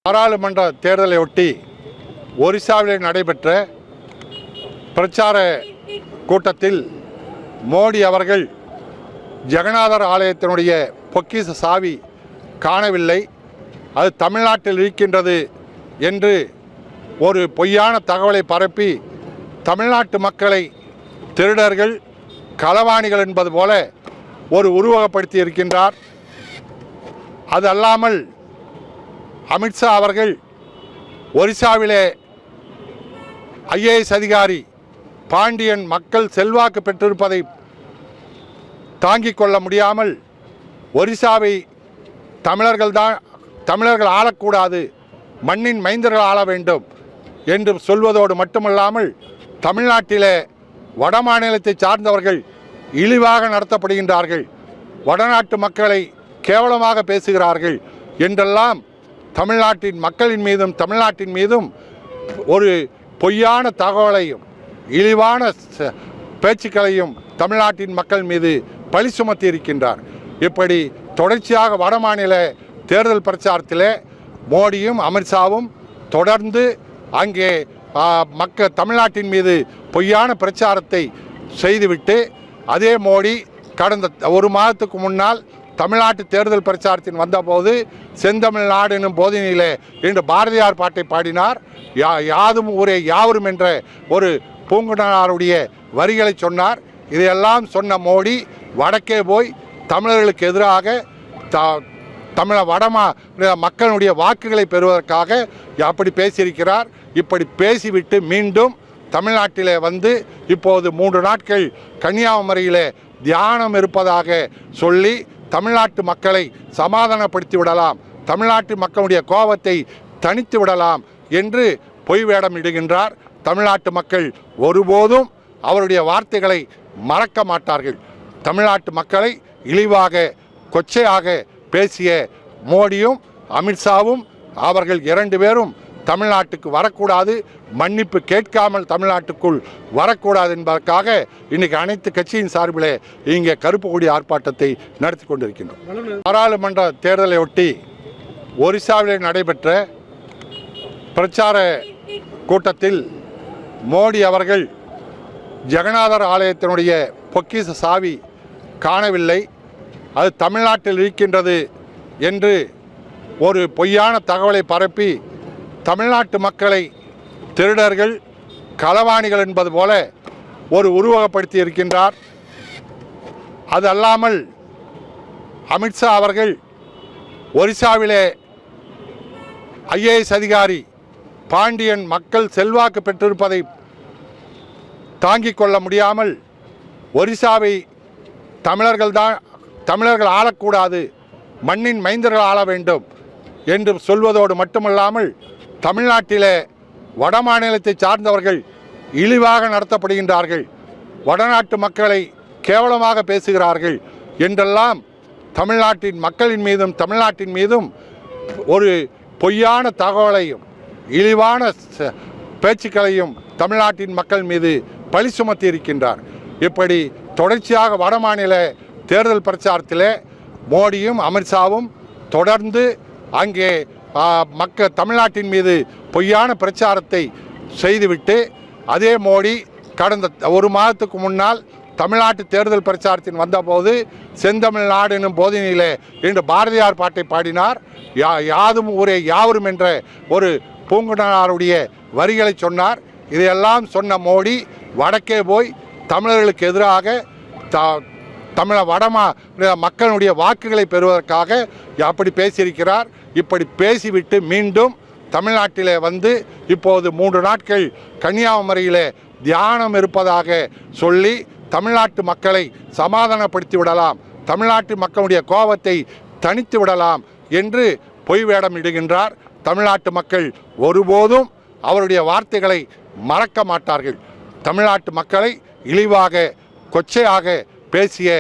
பாராளுமன்ற தேர்தலை ஒட்டி ஒரிசாவில் நடைபெற்ற பிரச்சார கூட்டத்தில் மோடி அவர்கள் ஜெகநாதர் ஆலயத்தினுடைய பொக்கிஷ சாவி காணவில்லை, அது தமிழ்நாட்டில் இருக்கின்றது என்று ஒரு பொய்யான தகவலை பரப்பி தமிழ்நாட்டு மக்களை திருடர்கள், களவாணிகள் என்பது போல ஒரு உருவகப்படுத்தி இருக்கின்றார். அது அல்லாமல் அமித்ஷா அவர்கள் ஒரிசாவிலே ஐஏஎஸ் அதிகாரி பாண்டியன் மக்கள் செல்வாக்கு பெற்றிருப்பதை தாங்கிக் கொள்ள முடியாமல் ஒரிசாவை தமிழர்கள் ஆளக்கூடாது, மண்ணின் மைந்தர்கள் ஆள வேண்டும் என்று சொல்வதோடு மட்டுமல்லாமல் தமிழ்நாட்டிலே வட மாநிலத்தை சார்ந்தவர்கள் இழிவாக நடத்தப்படுகின்றார்கள், வடநாட்டு மக்களை கேவலமாக பேசுகிறார்கள் என்றெல்லாம் தமிழ்நாட்டின் மக்களின் மீதும் தமிழ்நாட்டின் மீதும் ஒரு பொய்யான தகவலையும் இழிவான பேச்சுக்களையும் தமிழ்நாட்டின் மக்கள் மீது பழி சுமத்தி இருக்கின்றார். இப்படி தொடர்ச்சியாக வடமாநில தேர்தல் பிரச்சாரத்திலே மோடியும் அமித்ஷாவும் தொடர்ந்து அங்கே தமிழ்நாட்டின் மீது பொய்யான பிரச்சாரத்தை செய்துவிட்டு, அதே மோடி கடந்த ஒரு மாதத்துக்கு முன்னால் தமிழ்நாட்டு தேர்தல் பிரச்சாரத்தின் வந்தபோது செந்தமிழ்நாடு எனும் போதினிலே என்று பாரதியார் பாட்டை பாடினார். யாதும் ஊரே யாவரும் என்ற ஒரு பூங்குன்றனாருடைய வரிகளை சொன்னார். இதையெல்லாம் சொன்ன மோடி வடக்கே போய் தமிழர்களுக்கு எதிராக மக்களுடைய வாக்குகளை பெறுவதற்காக அப்படி பேசியிருக்கிறார். இப்படி பேசிவிட்டு மீண்டும் தமிழ்நாட்டிலே வந்து இப்போது 3 நாட்கள் கன்னியாகுமரியிலே தியானம் இருப்பதாக சொல்லி தமிழ்நாட்டு மக்களை சமாதானப்படுத்தி விடலாம், தமிழ்நாட்டு மக்களுடைய கோபத்தை தணித்து விடலாம் என்று பொய் வேடம் இடுகின்றார். தமிழ்நாட்டு மக்கள் ஒருபோதும் அவருடைய வார்த்தைகளை மறக்க மாட்டார்கள். தமிழ்நாட்டு மக்களை இழிவாக கொச்சையாக பேசிய மோடியும் அமித்ஷாவும் அவர்கள் 2 பேரும் தமிழ்நாட்டுக்கு வரக்கூடாது, மன்னிப்பு கேட்காமல் தமிழ்நாட்டுக்குள் வரக்கூடாது என்பதற்காக இன்றைக்கி அனைத்து கட்சியின் சார்பிலே இங்கே கருப்பு கொடி ஆர்ப்பாட்டத்தை நடத்தி கொண்டிருக்கின்றோம். பாராளுமன்ற தேர்தலை ஒட்டி ஒரிசாவில் நடைபெற்ற பிரச்சார கூட்டத்தில் மோடி அவர்கள் ஜெகநாதர் ஆலயத்தினுடைய பொக்கிஷ சாவி காணவில்லை, அது தமிழ்நாட்டில் இருக்கின்றது என்று ஒரு பொய்யான தகவலை பரப்பி தமிழ்நாட்டு மக்களை திருடர்கள், களவாணிகள் என்பது போல ஒரு உருவகப்படுத்தி இருக்கின்றார். அது அல்லாமல் அமித்ஷா அவர்கள் ஒரிசாவிலே ஐஏஎஸ் அதிகாரி பாண்டியன் மக்கள் செல்வாக்கு பெற்றிருப்பதை தாங்கிக் கொள்ள முடியாமல் ஒரிசாவை தமிழர்கள் ஆளக்கூடாது, மண்ணின் மைந்தர்கள் ஆள வேண்டும் என்று சொல்வதோடு மட்டுமல்லாமல் தமிழ்நாட்டிலே வட மாநிலத்தை சார்ந்தவர்கள் இழிவாக நடத்தப்படுகின்றார்கள், வடநாட்டு மக்களை கேவலமாக பேசுகிறார்கள் என்றெல்லாம் தமிழ்நாட்டின் மக்களின் மீதும் தமிழ்நாட்டின் மீதும் ஒரு பொய்யான தகவலையும் இழிவான பேச்சுக்களையும் தமிழ்நாட்டின் மக்கள் மீது பழி சுமத்தி இருக்கின்றார். இப்படி தொடர்ச்சியாக வடமாநில தேர்தல் பிரச்சாரத்திலே மோடியும் அமித்ஷாவும் தொடர்ந்து அங்கே தமிழ்நாட்டின் மீது பொய்யான பிரச்சாரத்தை செய்துவிட்டு, அதே மோடி கடந்த ஒரு மாதத்துக்கு முன்னால் தமிழ்நாட்டு தேர்தல் பிரச்சாரத்தின் வந்தபோது செந்தமிழ்நாடு எனும் போதினிலே என்று பாரதியார் பாட்டை பாடினார். யாதும் ஊரே யாவரும் என்ற ஒரு பூங்குன்றனாருடைய வரிகளை சொன்னார். இதையெல்லாம் சொன்ன மோடி வடக்கே போய் தமிழர்களுக்கு எதிராக மக்களுடைய வாக்குகளை பெறுவதற்காக அப்படி பேசியிருக்கிறார். இப்படி பேசிவிட்டு மீண்டும் தமிழ்நாட்டிலே வந்து இப்போது 3 நாட்கள் கன்னியாகுமரியிலே தியானம் இருப்பதாக சொல்லி தமிழ்நாட்டு மக்களை சமாதானப்படுத்தி விடலாம், தமிழ்நாட்டு மக்களுடைய கோபத்தை தணித்து விடலாம் என்று பொய் வேடம் இடுகின்றார். தமிழ்நாட்டு மக்கள் ஒருபோதும் அவருடைய வார்த்தைகளை மறக்க மாட்டார்கள். தமிழ்நாட்டு மக்களை இழிவாக கொச்சையாக பேசிய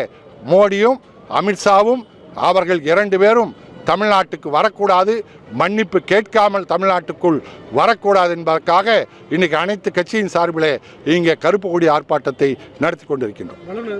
மோடியும் அமித்ஷாவும் அவர்கள் 2 பேரும் தமிழ்நாட்டுக்கு வரக்கூடாது, மன்னிப்பு கேட்காமல் தமிழ்நாட்டுக்குள் வரக்கூடாது என்பதற்காக இன்றைக்கி அனைத்து கட்சியின் சார்பிலே இங்கே கருப்பு கொடி ஆர்ப்பாட்டத்தை நடத்தி கொண்டிருக்கின்றோம்.